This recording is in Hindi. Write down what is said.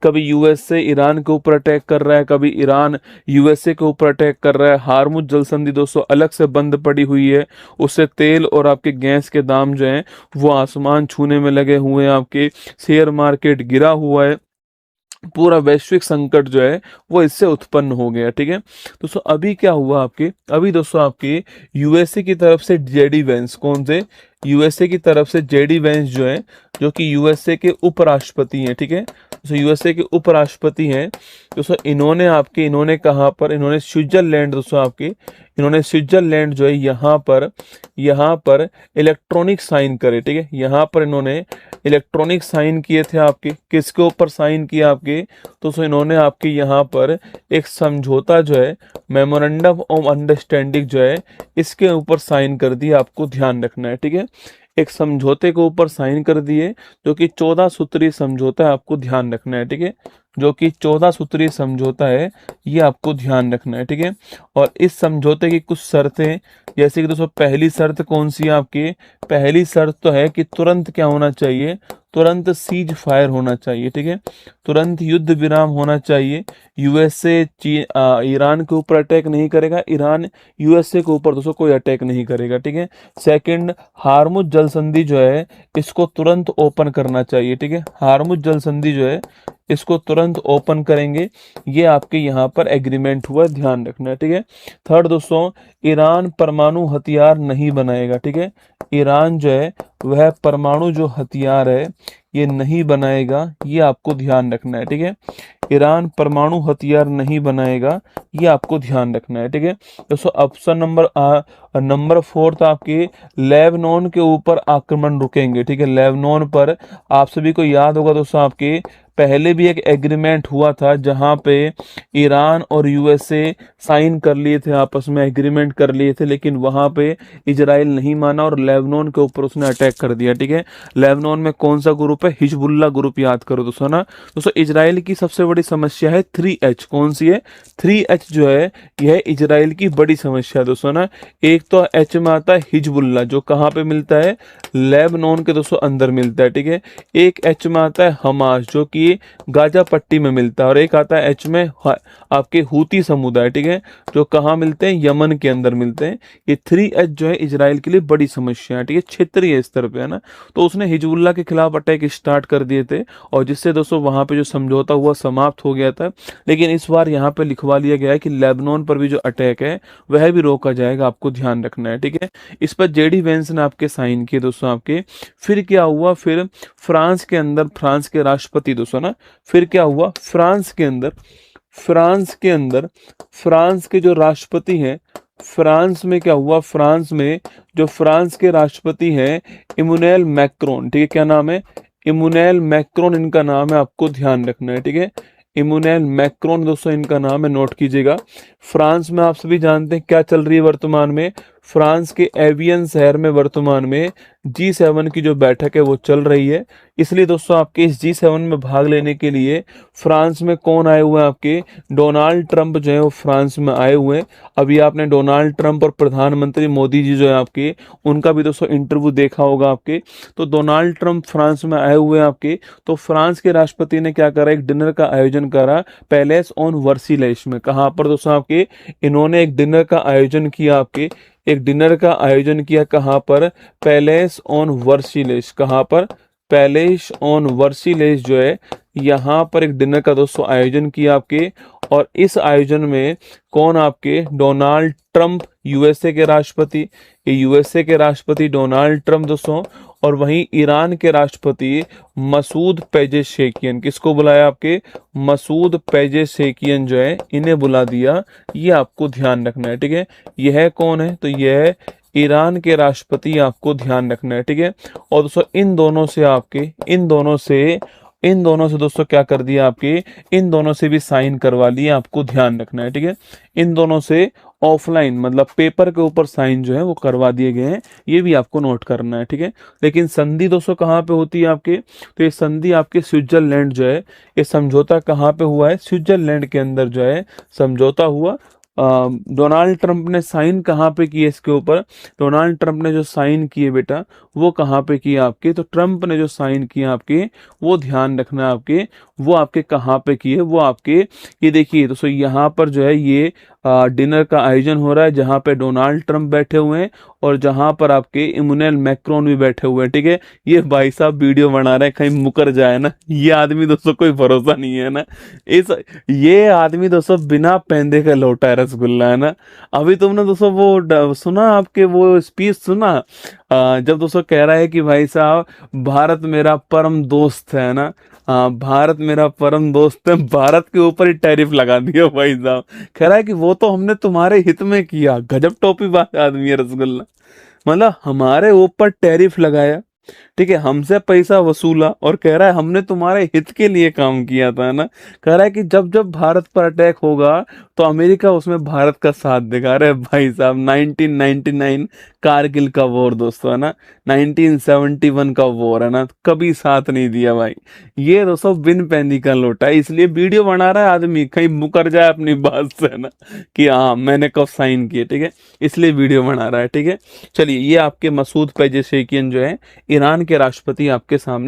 कभी यूएसए ईरान के ऊपर अटैक कर रहा है, कभी ईरान यूएसए के ऊपर अटैक कर रहा है। हार्मुज जल संधि दोस्तों अलग से बंद पड़ी हुई है, उससे तेल और आपके गैस के दाम जो हैं वो आसमान छूने में लगे हुए हैं। आपके शेयर मार्केट गिरा हुआ है, पूरा वैश्विक संकट जो है वो इससे उत्पन्न हो गया। ठीक है दोस्तों, अभी क्या हुआ आपके, अभी दोस्तों आपके यूएसए की तरफ से जेडी वेंस, कौन से, यूएसए की तरफ से जेडी वेंस जो है, जो कि यूएसए के उपराष्ट्रपति हैं। ठीक है दोस्तों, यूएसए के उपराष्ट्रपति हैं दोस्तों, इन्होंने कहाँ पर, इन्होंने स्विट्जरलैंड दोस्तों आपके, इन्होंने स्विट्जरलैंड जो है यहाँ पर इलेक्ट्रॉनिक साइन करे। ठीक है, यहाँ पर इन्होंने इलेक्ट्रॉनिक साइन किए थे। आपके किसके ऊपर साइन किया आपके, तो सो इन्होंने आपके यहाँ पर एक समझौता जो है, मेमोरेंडम ऑफ अंडरस्टैंडिंग जो है, इसके ऊपर साइन कर दिया। आपको ध्यान रखना है। ठीक है, एक समझौते के ऊपर साइन कर दिए जो कि 14 सूत्रीय समझौता है, आपको ध्यान रखना है। ठीक है, जो कि 14 सूत्रीय समझौता है, ये आपको ध्यान रखना है। ठीक है, और इस समझौते की कुछ शर्तें, जैसे कि दोस्तों पहली शर्त कौन सी है आपकी, पहली शर्त तो है कि तुरंत क्या होना चाहिए, तुरंत सीज फायर होना चाहिए। ठीक है, तुरंत युद्ध विराम होना चाहिए। यूएसए ईरान के ऊपर अटैक नहीं करेगा, ईरान यूएसए के ऊपर दोस्तों कोई अटैक नहीं करेगा। ठीक है, सेकंड, हार्मुज जल संधि जो है इसको तुरंत ओपन करना चाहिए। ठीक है, हार्मुज जल संधि जो है इसको तुरंत ओपन करेंगे, ये आपके यहाँ पर एग्रीमेंट हुआ, ध्यान रखना है। ठीक है, थर्ड दोस्तों, ईरान परमाणु हथियार नहीं बनाएगा। ठीक है, ईरान जो है वह परमाणु जो हथियार है ये नहीं बनाएगा, ये आपको ध्यान रखना है। ठीक है, ईरान परमाणु हथियार नहीं बनाएगा, ये आपको ध्यान रखना है। ठीक है दोस्तों, ऑप्शन नंबर फोर्थ आपके लेबनान के ऊपर आक्रमण रुकेंगे। ठीक है, लेबनान पर आप सभी को याद होगा दोस्तों, आपके पहले भी एक एग्रीमेंट हुआ था जहां पे ईरान और यूएसए साइन कर लिए थे, आपस में एग्रीमेंट कर लिए थे, लेकिन वहां पे इजराइल नहीं माना और लेबनान के ऊपर उसने अटैक कर दिया। ठीक है, लेबनान में कौन सा ग्रुप है, हिजबुल्ला ग्रुप, याद करो दोस्तों ना। दोस्तों इजराइल की सबसे बड़ी समस्या है 3H, कौन सी है, 3H जो है यह इजराइल की बड़ी समस्या है दोस्तों ना। एक तो एच में आता है हिजबुल्ला, जो कहाँ पे मिलता है, लेबनान के दोस्तों अंदर मिलता है। ठीक है, एक एच में आता है हमास, जो कि गाजा पट्टी में मिलता है, और एक आता है एच में आपके हूती समुदाय। ठीक है, जो कहाँ मिलते हैं, यमन के अंदर मिलते हैं। ये 3H जो है इजराइल के लिए बड़ी समस्या है। ठीक है, क्षेत्रीय स्तर पे है ना, तो उसने हिजबुल्ला के खिलाफ अटैक स्टार्ट कर दिए थे, और जिससे दोस्तों वहां पे जो समझौता हुआ समाप्त हो गया था। लेकिन इस बार यहाँ पे लिखवा लिया गया है कि लेबनान पर भी जो अटैक है वह भी रोका जाएगा, आपको ध्यान रखना है। ठीक है, इस पर जेडी वेंस ने आपके साइन किए दोस्तों आपके। फिर क्या हुआ, फिर फ्रांस के अंदर, फ्रांस के राष्ट्रपति दोस्तों ना, फिर क्या हुआ, फ्रांस के जो राष्ट्रपति हैं, फ्रांस में क्या हुआ, फ्रांस में जो फ्रांस के राष्ट्रपति हैं इमैनुअल मैक्रोन। ठीक है, क्या नाम है, इमैनुअल मैक्रोन इनका नाम है, आपको ध्यान रखना है। ठीक है, इमैनुअल मैक्रोन दोस्तों इनका नाम है, नोट कीजिएगा। फ्रांस में आप सभी जानते हैं क्या चल रही है वर्तमान में, फ्रांस के एवियन शहर में वर्तमान में G7 की जो बैठक है वो चल रही है। इसलिए दोस्तों आपके इस G7 में भाग लेने के लिए फ्रांस में कौन आए हुए हैं, आपके डोनाल्ड ट्रंप जो है वो फ्रांस में आए हुए हैं। अभी आपने डोनाल्ड ट्रंप और प्रधानमंत्री मोदी जी जो है आपके, उनका भी दोस्तों इंटरव्यू देखा होगा आपके। तो डोनाल्ड ट्रंप फ्रांस में आए हुए हैं आपके, तो फ्रांस के राष्ट्रपति ने क्या करा, एक डिनर का आयोजन करा पैलेस ऑन वर्सिलेस में। कहाँ पर दोस्तों आपके, इन्होंने एक डिनर का आयोजन किया आपके, एक डिनर का आयोजन किया कहाँ पर, पैलेस ऑन वर्सिलेस। कहाँ पर, पैलेस ऑन वर्सिलेस जो है, यहाँ पर एक डिनर का दोस्तों आयोजन किया आपके। और इस आयोजन में कौन, आपके डोनाल्ड ट्रंप, यूएसए के राष्ट्रपति, ये यूएसए के राष्ट्रपति डोनाल्ड ट्रंप दोस्तों, और वहीं ईरान के राष्ट्रपति मसूद पेजेशकियान, किसको बुलाया आपके, मसूद पेजेशकियान जो है इन्हें बुला दिया, ये आपको ध्यान रखना है। ठीक है, यह कौन है, तो यह ईरान के राष्ट्रपति, आपको ध्यान रखना है। ठीक है, और दोस्तों इन दोनों से दोस्तों क्या कर दिया आपके, इन दोनों से भी साइन करवा लिए, आपको ध्यान रखना है। ठीक है, इन दोनों से ऑफलाइन मतलब पेपर के ऊपर साइन जो है वो करवा दिए गए हैं, ये भी आपको नोट करना है। ठीक है, लेकिन संधि दोस्तों कहाँ पे होती है आपके, तो ये संधि आपके स्विट्जरलैंड जो है, ये समझौता कहाँ पे हुआ है, स्विट्जरलैंड के अंदर जो है समझौता हुआ, डोनाल्ड ट्रंप ने साइन कहाँ पे किए इसके ऊपर? डोनाल्ड ट्रंप ने जो साइन किए बेटा, वो कहाँ पे किए आपके? तो ट्रंप ने जो साइन किए आपके, वो ध्यान रखना आपके, वो आपके कहाँ पे किए, वो आपके, ये देखिए दोस्तों, यहाँ पर जो है ये डिनर का आयोजन हो रहा है, जहाँ पे डोनाल्ड ट्रंप बैठे हुए हैं और जहाँ पर आपके इमैनुअल मैक्रोन भी बैठे हुए हैं, ठीक है। ये भाई साहब वीडियो बना रहे हैं, कहीं मुकर जाए ना, ये आदमी दोस्तों कोई भरोसा नहीं है ना। इस ये आदमी दोस्तों बिना पैंदे का लौटा है रसगुल्ला, है ना। अभी तुमने दोस्तों वो सुना, आपके वो स्पीच सुना, जब दोस्तों कह रहा है कि भाई साहब भारत मेरा परम दोस्त है ना। हाँ, भारत मेरा परम दोस्त है, भारत के ऊपर ही टैरिफ लगा दिया भाई साहब। कह रहा है कि वो तो हमने तुम्हारे हित में किया। गजब टोपी बाज आदमी है रसगुल्ला। मतलब हमारे ऊपर टैरिफ लगाया, ठीक है, हमसे पैसा वसूला और कह रहा है हमने तुम्हारे हित के लिए काम किया था, है ना। कह रहा है कि जब जब भारत पर अटैक होगा तो अमेरिका उसमें भारत का साथ देगा। अरे भाई साहब, 1999 कारगिल का वॉर दोस्तों, है ना, 1971 का वॉर, है ना, कभी साथ नहीं दिया भाई। ये दोस्तों बिन पैंदी का लोटा है, इसलिए वीडियो बना रहा है आदमी, कहीं मुकर जाए अपनी बात से, है ना, कि हाँ मैंने कब साइन किए, ठीक है, इसलिए वीडियो बना रहा है, ठीक है। चलिए, ये आपके मसूद पेजेशकियान जो है, ईरान के राष्ट्रपति आपके सामने